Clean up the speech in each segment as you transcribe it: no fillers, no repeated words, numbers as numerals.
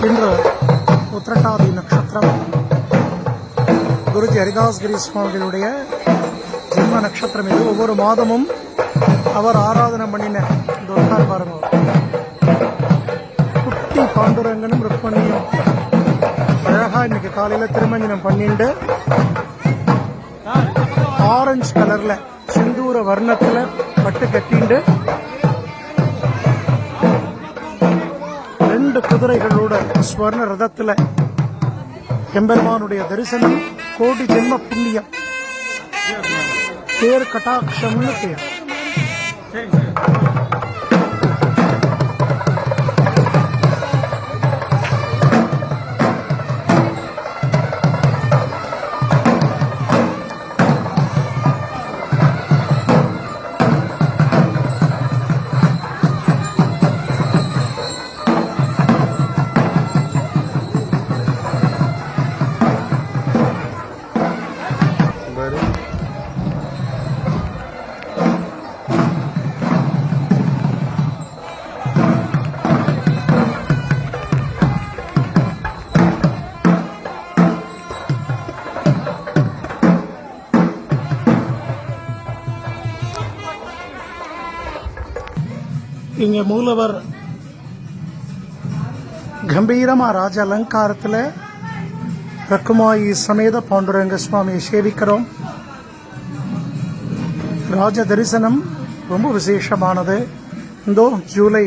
இன்று உத்திரட்டாதி நட்சத்திரம். குருஜி ஹரிதாஸ்கிரி சுவாமிகளுடைய ஜென்ம நட்சத்திரம் இது. ஒவ்வொரு மாதமும் அவர் ஆராதனை பண்ணின துர்கார் பாருங்க, குட்டி பாண்டுரங்கனும் ருக்மணியும் அழகா இன்னைக்கு காலையில திருமஞ்சனம் பண்ணிட்டு ஆரஞ்சு கலர்ல சிந்தூர வர்ணத்துல பட்டு கட்டிண்டு 2 குதிரைகளோட ஸ்வர்ண ரதத்துல எம்பெருமானுடைய தரிசனம் கோடி ஜென்ம புண்ணியம். பேர் கட்டாட்சம்னு பேர். இங்க மூலவர் கம்பீரமா ராஜ அலங்காரத்தில் ரக்குமாயி சமேத பாண்டுரங்க சுவாமியை சேவிக்கிறோம். ராஜ தரிசனம் ரொம்ப விசேஷமானது. இந்த ஜூலை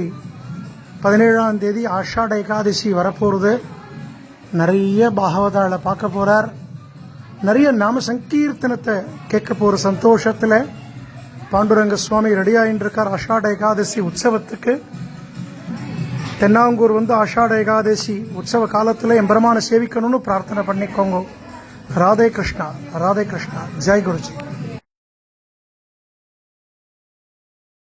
17ஆம் தேதி ஆஷாட ஏகாதசி வரப்போகிறது. நிறைய பாகவதாளை பார்க்க போறார். நிறைய நாம சங்கீர்த்தனத்தை கேட்க போற சந்தோஷத்தில் பாண்டுரங்க சுவாமி ரெடியாகிட்டு இருக்கார். ஆஷாட ஏகாதசி உற்சவத்துக்கு தென்னாங்கூர் வந்து ஆஷாட ஏகாதசி உற்சவ காலத்தில் எம்பெருமானை சேவிக்கணும்னு பிரார்த்தனை பண்ணிக்கோங்க. ராதே கிருஷ்ணா, ராதே கிருஷ்ணா. ஜெய் குருஜி.